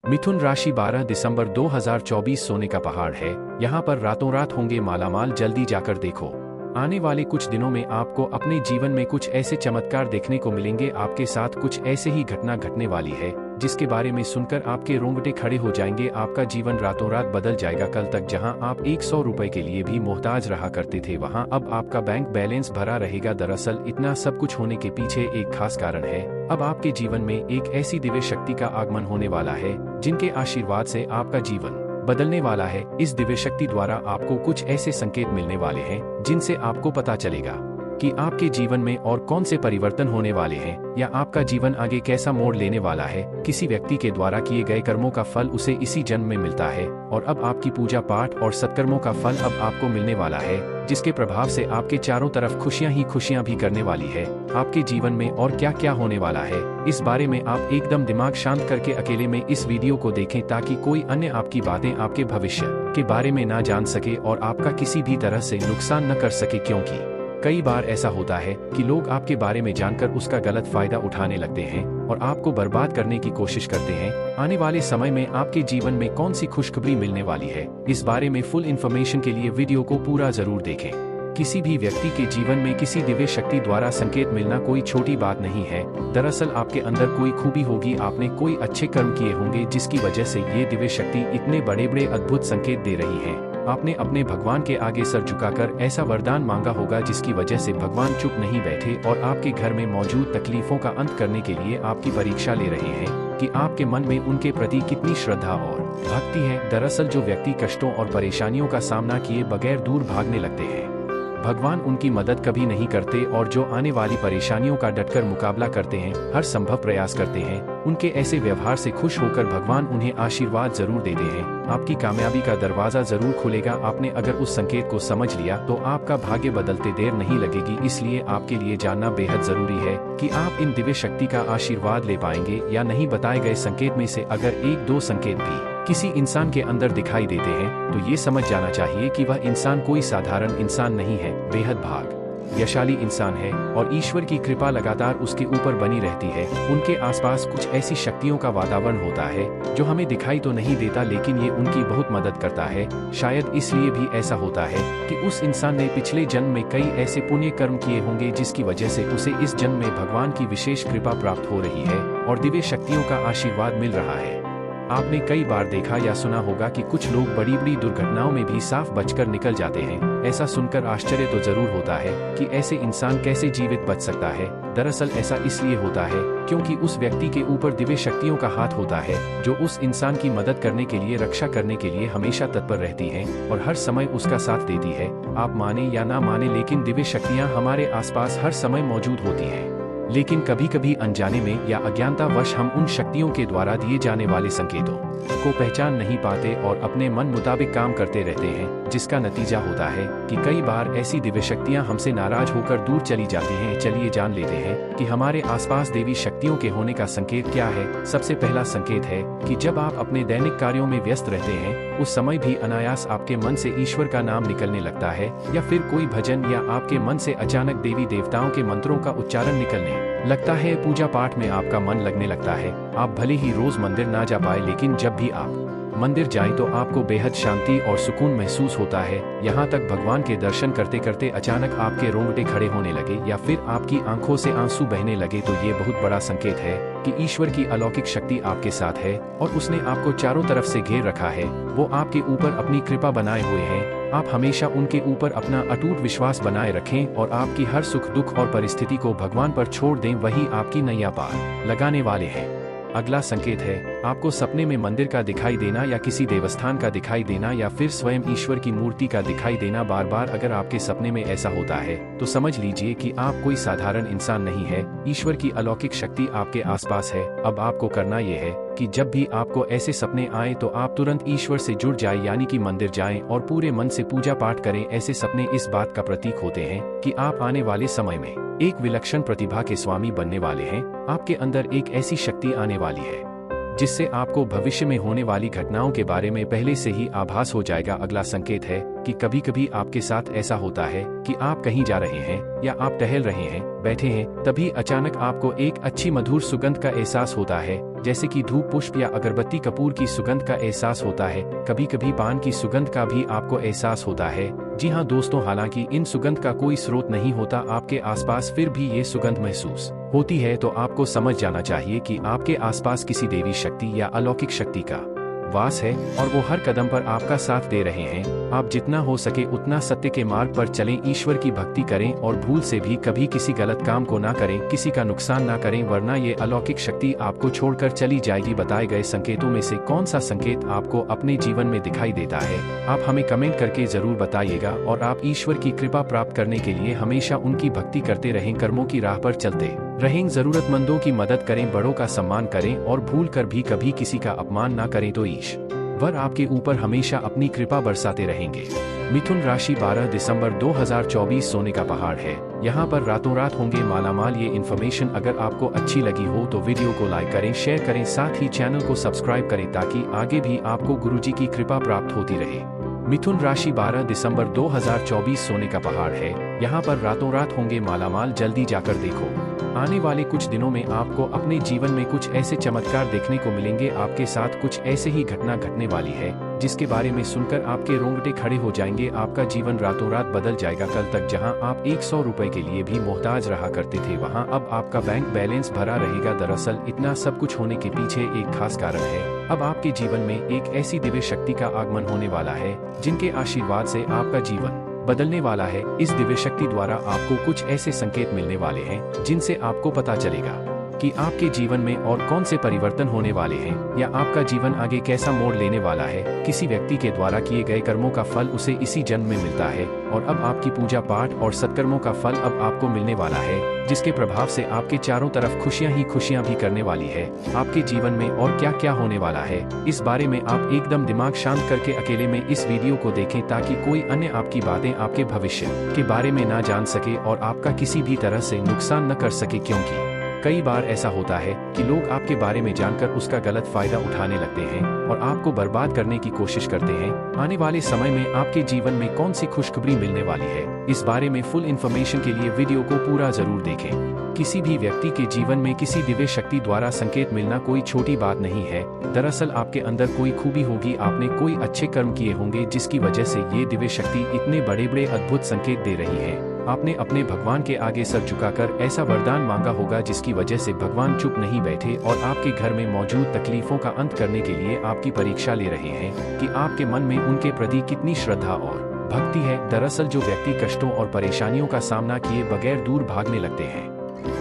मिथुन राशि 12 दिसंबर 2024 सोने का पहाड़ है। यहाँ पर रातों रात होंगे मालामाल, जल्दी जाकर देखो। आने वाले कुछ दिनों में आपको अपने जीवन में कुछ ऐसे चमत्कार देखने को मिलेंगे, आपके साथ कुछ ऐसे ही घटना घटने वाली है जिसके बारे में सुनकर आपके रोंगटे खड़े हो जाएंगे। आपका जीवन रातों रात बदल जाएगा। कल तक जहां आप 100 रुपए के लिए भी मोहताज रहा करते थे, वहां अब आपका बैंक बैलेंस भरा रहेगा। दरअसल इतना सब कुछ होने के पीछे एक खास कारण है। अब आपके जीवन में एक ऐसी दिव्य शक्ति का आगमन होने वाला है जिनके आशीर्वाद से आपका जीवन बदलने वाला है। इस दिव्य शक्ति द्वारा आपको कुछ ऐसे संकेत मिलने वाले हैं जिनसे आपको पता चलेगा कि आपके जीवन में और कौन से परिवर्तन होने वाले हैं या आपका जीवन आगे कैसा मोड़ लेने वाला है। किसी व्यक्ति के द्वारा किए गए कर्मों का फल उसे इसी जन्म में मिलता है और अब आपकी पूजा पाठ और सत्कर्मों का फल अब आपको मिलने वाला है, जिसके प्रभाव से आपके चारों तरफ खुशियां ही खुशियां भी करने वाली है। आपके जीवन में और क्या क्या होने वाला है, इस बारे में आप एकदम दिमाग शांत करके अकेले में इस वीडियो को देखें ताकि कोई अन्य आपकी बातें आपके भविष्य के बारे में ना जान सके और आपका किसी भी तरह से नुकसान न कर सके। क्योंकि कई बार ऐसा होता है कि लोग आपके बारे में जानकर उसका गलत फायदा उठाने लगते हैं और आपको बर्बाद करने की कोशिश करते हैं। आने वाले समय में आपके जीवन में कौन सी खुशखबरी मिलने वाली है, इस बारे में फुल इन्फॉर्मेशन के लिए वीडियो को पूरा जरूर देखें। किसी भी व्यक्ति के जीवन में किसी दिव्य शक्ति द्वारा संकेत मिलना कोई छोटी बात नहीं है। दरअसल आपके अंदर कोई खूबी होगी, आपने कोई अच्छे कर्म किए होंगे जिसकी वजह से ये दिव्य शक्ति इतने बड़े बड़े अद्भुत संकेत दे रही है। आपने अपने भगवान के आगे सर झुकाकर ऐसा वरदान मांगा होगा जिसकी वजह से भगवान चुप नहीं बैठे और आपके घर में मौजूद तकलीफों का अंत करने के लिए आपकी परीक्षा ले रहे हैं कि आपके मन में उनके प्रति कितनी श्रद्धा और भक्ति है। दरअसल जो व्यक्ति कष्टों और परेशानियों का सामना किए बगैर दूर भागने लगते हैं, भगवान उनकी मदद कभी नहीं करते और जो आने वाली परेशानियों का डटकर मुकाबला करते हैं, हर संभव प्रयास करते हैं, उनके ऐसे व्यवहार से खुश होकर भगवान उन्हें आशीर्वाद जरूर देते हैं। आपकी कामयाबी का दरवाजा जरूर खुलेगा। आपने अगर उस संकेत को समझ लिया तो आपका भाग्य बदलते देर नहीं लगेगी। इसलिए आपके लिए जानना बेहद जरूरी है कि आप इन दिव्य शक्ति का आशीर्वाद ले पाएंगे या नहीं। बताए गए संकेत में से अगर एक दो संकेत भी किसी इंसान के अंदर दिखाई देते हैं तो ये समझ जाना चाहिए कि वह इंसान कोई साधारण इंसान नहीं है, बेहद भाग्यशाली इंसान है और ईश्वर की कृपा लगातार उसके ऊपर बनी रहती है। उनके आसपास कुछ ऐसी शक्तियों का वातावरण होता है जो हमें दिखाई तो नहीं देता, लेकिन ये उनकी बहुत मदद करता है। शायद इसलिए भी ऐसा होता है कि उस इंसान ने पिछले जन्म में कई ऐसे पुण्य कर्म किए होंगे जिसकी वजह से उसे इस जन्म में भगवान की विशेष कृपा प्राप्त हो रही है और दिव्य शक्तियों का आशीर्वाद मिल रहा है। आपने कई बार देखा या सुना होगा कि कुछ लोग बड़ी बड़ी दुर्घटनाओं में भी साफ बचकर निकल जाते हैं। ऐसा सुनकर आश्चर्य तो जरूर होता है कि ऐसे इंसान कैसे जीवित बच सकता है। दरअसल ऐसा इसलिए होता है क्योंकि उस व्यक्ति के ऊपर दिव्य शक्तियों का हाथ होता है जो उस इंसान की मदद करने के लिए, रक्षा करने के लिए हमेशा तत्पर रहती हैं और हर समय उसका साथ देती है। आप माने या ना माने, लेकिन दिव्य शक्तियाँ हमारे आसपास हर समय मौजूद होती हैं। लेकिन कभी कभी अनजाने में या अज्ञानतावश हम उन शक्तियों के द्वारा दिए जाने वाले संकेतों को पहचान नहीं पाते और अपने मन मुताबिक काम करते रहते हैं, जिसका नतीजा होता है कि कई बार ऐसी दिव्य शक्तियां हमसे नाराज होकर दूर चली जाती हैं। चलिए जान लेते हैं कि हमारे आसपास देवी शक्तियों के होने का संकेत क्या है। सबसे पहला संकेत है कि जब आप अपने दैनिक कार्यों में व्यस्त रहते हैं, उस समय भी अनायास आपके मन से ईश्वर का नाम निकलने लगता है या फिर कोई भजन या आपके मन से अचानक देवी देवताओं के मंत्रों का उच्चारण निकलने लगता है। पूजा पाठ में आपका मन लगने लगता है। आप भले ही रोज मंदिर ना जा पाए, लेकिन जब भी आप मंदिर जाएं तो आपको बेहद शांति और सुकून महसूस होता है। यहाँ तक भगवान के दर्शन करते करते अचानक आपके रोंगटे खड़े होने लगे या फिर आपकी आंखों से आंसू बहने लगे तो ये बहुत बड़ा संकेत है कि ईश्वर की अलौकिक शक्ति आपके साथ है और उसने आपको चारों तरफ से घेर रखा है। वो आपके ऊपर अपनी कृपा बनाए हुए हैं। आप हमेशा उनके ऊपर अपना अटूट विश्वास बनाए रखें और आपकी हर सुख दुख और परिस्थिति को भगवान पर छोड़ दें, वही आपकी नैया पार लगाने वाले हैं। अगला संकेत है आपको सपने में मंदिर का दिखाई देना या किसी देवस्थान का दिखाई देना या फिर स्वयं ईश्वर की मूर्ति का दिखाई देना बार बार। अगर आपके सपने में ऐसा होता है तो समझ लीजिए कि आप कोई साधारण इंसान नहीं है। ईश्वर की अलौकिक शक्ति आपके आसपास है। अब आपको करना यह है कि जब भी आपको ऐसे सपने आए तो आप तुरंत ईश्वर से जुड़ जाए, यानी कि मंदिर जाएं और पूरे मन से पूजा पाठ करें। ऐसे सपने इस बात का प्रतीक होते हैं कि आप आने वाले समय में एक विलक्षण प्रतिभा के स्वामी बनने वाले हैं। आपके अंदर एक ऐसी शक्ति आने वाली है जिससे आपको भविष्य में होने वाली घटनाओं के बारे में पहले से ही आभास हो जाएगा। अगला संकेत है कि कभी कभी आपके साथ ऐसा होता है कि आप कहीं जा रहे हैं या आप टहल रहे हैं, बैठे हैं, तभी अचानक आपको एक अच्छी मधुर सुगंध का एहसास होता है, जैसे कि धूप पुष्प या अगरबत्ती कपूर की सुगंध का एहसास होता है। कभी कभी पान की सुगंध का भी आपको एहसास होता है। जी हाँ दोस्तों, हालांकि इन सुगंध का कोई स्रोत नहीं होता आपके आसपास, फिर भी ये सुगंध महसूस होती है तो आपको समझ जाना चाहिए कि आपके आसपास किसी देवी शक्ति या अलौकिक शक्ति का वास है और वो हर कदम पर आपका साथ दे रहे हैं। आप जितना हो सके उतना सत्य के मार्ग पर चलें, ईश्वर की भक्ति करें और भूल से भी कभी किसी गलत काम को ना करें, किसी का नुकसान ना करें, वरना ये अलौकिक शक्ति आपको छोड़कर चली जाएगी। बताए गए संकेतों में से कौन सा संकेत आपको अपने जीवन में दिखाई देता है, आप हमें कमेंट करके जरूर बताइएगा। और आप ईश्वर की कृपा प्राप्त करने के लिए हमेशा उनकी भक्ति करते रहें, कर्मों की राह पर चलते रहें, जरूरतमंदों की मदद करें, बड़ों का सम्मान करें और भूल कर भी कभी किसी का अपमान ना करें तो ईश्वर आपके ऊपर हमेशा अपनी कृपा बरसाते रहेंगे। मिथुन राशि 12 दिसंबर 2024 सोने का पहाड़ है, यहाँ पर रातों रात होंगे मालामाल। ये इन्फॉर्मेशन अगर आपको अच्छी लगी हो तो वीडियो को लाइक करें, शेयर करें, साथ ही चैनल को सब्सक्राइब करें ताकि आगे भी आपको गुरुजी की कृपा प्राप्त होती रहे। मिथुन राशि 12 दिसंबर 2024 सोने का पहाड़ है, यहाँ पर रातों रात होंगे मालामाल, जल्दी जाकर देखो। आने वाले कुछ दिनों में आपको अपने जीवन में कुछ ऐसे चमत्कार देखने को मिलेंगे, आपके साथ कुछ ऐसे ही घटना घटने वाली है जिसके बारे में सुनकर आपके रोंगटे खड़े हो जाएंगे। आपका जीवन रातों रात बदल जाएगा। कल तक जहां आप 100 रुपए के लिए भी मोहताज रहा करते थे, वहां अब आपका बैंक बैलेंस भरा रहेगा। दरअसल इतना सब कुछ होने के पीछे एक खास कारण है। अब आपके जीवन में एक ऐसी दिव्य शक्ति का आगमन होने वाला है जिनके आशीर्वाद से आपका जीवन बदलने वाला है। इस दिव्य शक्ति द्वारा आपको कुछ ऐसे संकेत मिलने वाले हैं जिनसे आपको पता चलेगा कि आपके जीवन में और कौन से परिवर्तन होने वाले हैं या आपका जीवन आगे कैसा मोड़ लेने वाला है। किसी व्यक्ति के द्वारा किए गए कर्मों का फल उसे इसी जन्म में मिलता है और अब आपकी पूजा पाठ और सत्कर्मों का फल अब आपको मिलने वाला है, जिसके प्रभाव से आपके चारों तरफ खुशियां ही खुशियां भी करने वाली है। आपके जीवन में और क्या क्या होने वाला है, इस बारे में आप एकदम दिमाग शांत करके अकेले में इस वीडियो को देखें ताकि कोई अन्य आपकी बातें आपके भविष्य के बारे में ना जान सके और आपका किसी भी तरह से नुकसान न कर सके। क्योंकि कई बार ऐसा होता है कि लोग आपके बारे में जानकर उसका गलत फायदा उठाने लगते हैं और आपको बर्बाद करने की कोशिश करते हैं। आने वाले समय में आपके जीवन में कौन सी खुशखबरी मिलने वाली है, इस बारे में फुल इन्फॉर्मेशन के लिए वीडियो को पूरा जरूर देखें। किसी भी व्यक्ति के जीवन में किसी दिव्य शक्ति द्वारा संकेत मिलना कोई छोटी बात नहीं है। दरअसल आपके अंदर कोई खूबी होगी, आपने कोई अच्छे कर्म किए होंगे जिसकी वजह से ये दिव्य शक्ति इतने बड़े बड़े अद्भुत संकेत दे रही है। आपने अपने भगवान के आगे सर झुकाकर ऐसा वरदान मांगा होगा जिसकी वजह से भगवान चुप नहीं बैठे और आपके घर में मौजूद तकलीफों का अंत करने के लिए आपकी परीक्षा ले रहे हैं कि आपके मन में उनके प्रति कितनी श्रद्धा और भक्ति है। दरअसल जो व्यक्ति कष्टों और परेशानियों का सामना किए बगैर दूर भागने लगते हैं,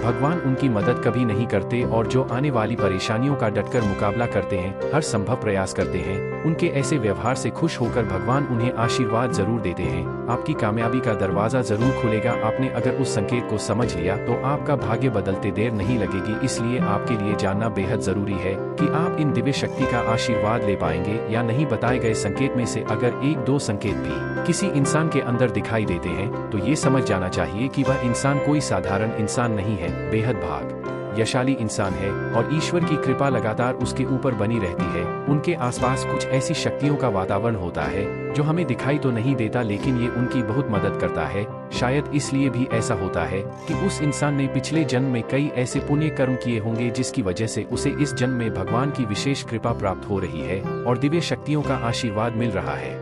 भगवान उनकी मदद कभी नहीं करते और जो आने वाली परेशानियों का डटकर मुकाबला करते हैं, हर संभव प्रयास करते हैं, उनके ऐसे व्यवहार से खुश होकर भगवान उन्हें आशीर्वाद जरूर देते हैं। आपकी कामयाबी का दरवाजा जरूर खुलेगा। आपने अगर उस संकेत को समझ लिया तो आपका भाग्य बदलते देर नहीं लगेगी। इसलिए आपके लिए जानना बेहद जरूरी है कि आप इन दिव्य शक्ति का आशीर्वाद ले पाएंगे या नहीं। बताए गए संकेत में से अगर एक दो संकेत भी किसी इंसान के अंदर दिखाई देते हैं तो ये समझ जाना चाहिए कि वह इंसान कोई साधारण इंसान नहीं है, बेहद भाग्यशाली इंसान है और ईश्वर की कृपा लगातार उसके ऊपर बनी रहती है। उनके आसपास कुछ ऐसी शक्तियों का वातावरण होता है जो हमें दिखाई तो नहीं देता, लेकिन ये उनकी बहुत मदद करता है। शायद इसलिए भी ऐसा होता है कि उस इंसान ने पिछले जन्म में कई ऐसे पुण्य कर्म किए होंगे जिसकी वजह से उसे इस जन्म में भगवान की विशेष कृपा प्राप्त हो रही है और दिव्य शक्तियों का आशीर्वाद मिल रहा है।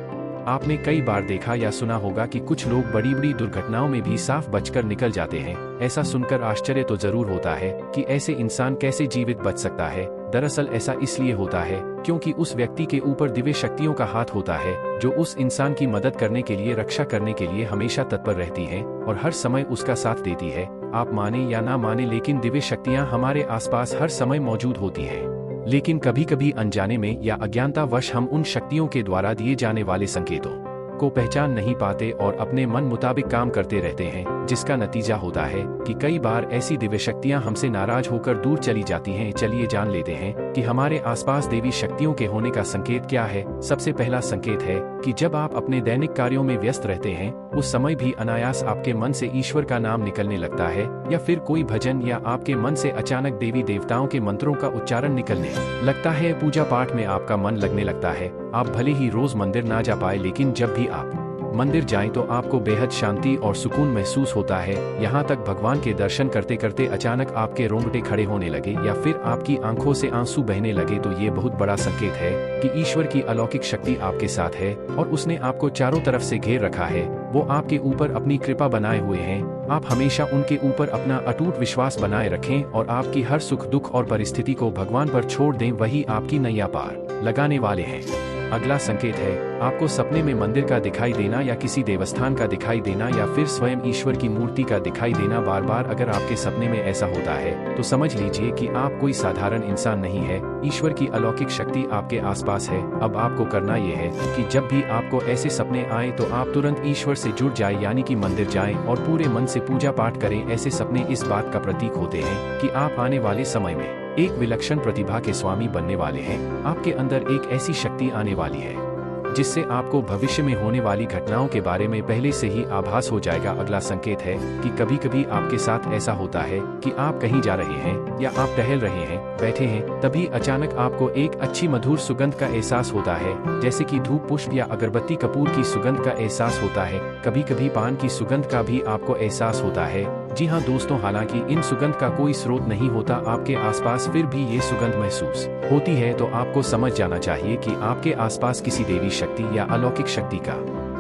आपने कई बार देखा या सुना होगा कि कुछ लोग बड़ी बड़ी दुर्घटनाओं में भी साफ बचकर निकल जाते हैं। ऐसा सुनकर आश्चर्य तो जरूर होता है कि ऐसे इंसान कैसे जीवित बच सकता है। दरअसल ऐसा इसलिए होता है क्योंकि उस व्यक्ति के ऊपर दिव्य शक्तियों का हाथ होता है जो उस इंसान की मदद करने के लिए, रक्षा करने के लिए हमेशा तत्पर रहती हैं और हर समय उसका साथ देती है। आप माने या ना माने, लेकिन दिव्य शक्तियां हमारे आसपास हर समय मौजूद होती हैं। लेकिन कभी कभी अनजाने में या अज्ञानतावश हम उन शक्तियों के द्वारा दिए जाने वाले संकेतों को पहचान नहीं पाते और अपने मन मुताबिक काम करते रहते हैं, जिसका नतीजा होता है कि कई बार ऐसी दिव्य शक्तियां हमसे नाराज होकर दूर चली जाती हैं। चलिए जान लेते हैं कि हमारे आसपास देवी शक्तियों के होने का संकेत क्या है। सबसे पहला संकेत है कि जब आप अपने दैनिक कार्यों में व्यस्त रहते हैं, उस समय भी अनायास आपके मन से ईश्वर का नाम निकलने लगता है या फिर कोई भजन या आपके मन से अचानक देवी देवताओं के मंत्रों का उच्चारण निकलने लगता है। पूजा पाठ में आपका मन लगने लगता है। आप भले ही रोज मंदिर ना जा पाए, लेकिन जब भी आप मंदिर जाएं तो आपको बेहद शांति और सुकून महसूस होता है। यहाँ तक भगवान के दर्शन करते करते अचानक आपके रोंगटे खड़े होने लगे या फिर आपकी आंखों से आंसू बहने लगे तो ये बहुत बड़ा संकेत है कि ईश्वर की अलौकिक शक्ति आपके साथ है और उसने आपको चारों तरफ से घेर रखा है। वो आपके ऊपर अपनी कृपा बनाए हुए हैं। आप हमेशा उनके ऊपर अपना अटूट विश्वास बनाए रखें और आपकी हर सुख दुख और परिस्थिति को भगवान पर छोड़ दें, वही आपकी नैया पार लगाने वाले हैं। अगला संकेत है आपको सपने में मंदिर का दिखाई देना या किसी देवस्थान का दिखाई देना या फिर स्वयं ईश्वर की मूर्ति का दिखाई देना बार बार। अगर आपके सपने में ऐसा होता है तो समझ लीजिए कि आप कोई साधारण इंसान नहीं है। ईश्वर की अलौकिक शक्ति आपके आसपास है। अब आपको करना यह है कि जब भी आपको ऐसे सपने आए तो आप तुरंत ईश्वर से जुड़ जाए, यानी कि मंदिर जाएं और पूरे मन से पूजा पाठ करें। ऐसे सपने इस बात का प्रतीक होते हैं कि आप आने वाले समय में एक विलक्षण प्रतिभा के स्वामी बनने वाले हैं। आपके अंदर एक ऐसी शक्ति आने वाली है जिससे आपको भविष्य में होने वाली घटनाओं के बारे में पहले से ही आभास हो जाएगा। अगला संकेत है कि कभी कभी आपके साथ ऐसा होता है कि आप कहीं जा रहे हैं या आप टहल रहे हैं, बैठे हैं, तभी अचानक आपको एक अच्छी मधुर सुगंध का एहसास होता है, जैसे कि धूप पुष्प या अगरबत्ती कपूर की सुगंध का एहसास होता है। कभी कभी पान की सुगंध का भी आपको एहसास होता है। जी हाँ दोस्तों, हालांकि इन सुगंध का कोई स्रोत नहीं होता आपके आसपास, फिर भी ये सुगंध महसूस होती है तो आपको समझ जाना चाहिए कि आपके आसपास किसी देवी शक्ति या अलौकिक शक्ति का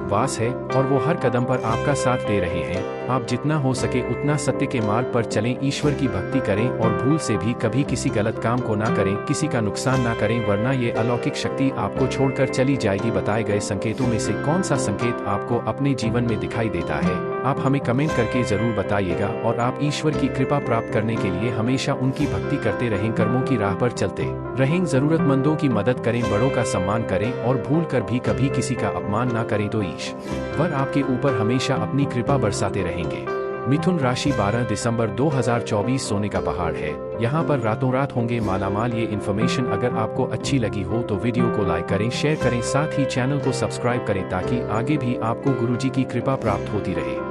वास है और वो हर कदम पर आपका साथ दे रहे हैं। आप जितना हो सके उतना सत्य के मार्ग पर चलें, ईश्वर की भक्ति करें और भूल से भी कभी किसी गलत काम को ना करें, किसी का नुकसान ना करें, वरना ये अलौकिक शक्ति आपको छोड़कर चली जाएगी। बताए गए संकेतों में से कौन सा संकेत आपको अपने जीवन में दिखाई देता है, आप हमें कमेंट करके जरूर बताइएगा। और आप ईश्वर की कृपा प्राप्त करने के लिए हमेशा उनकी भक्ति करते रहें, कर्मों की राह पर चलते रहें, जरूरतमंदों की मदद करें, बड़ों का सम्मान करें और भूल कर भी कभी किसी का अपमान ना करें तो ईश्वर आपके ऊपर हमेशा अपनी कृपा बरसाते रहेंगे। मिथुन राशि 12 दिसंबर 2024 सोने का पहाड़ है। यहाँ पर रातों रात होंगे मालामाल। ये इन्फॉर्मेशन अगर आपको अच्छी लगी हो तो वीडियो को लाइक करें, शेयर करें, साथ ही चैनल को सब्सक्राइब करें ताकि आगे भी आपको गुरुजी की कृपा प्राप्त होती रहे।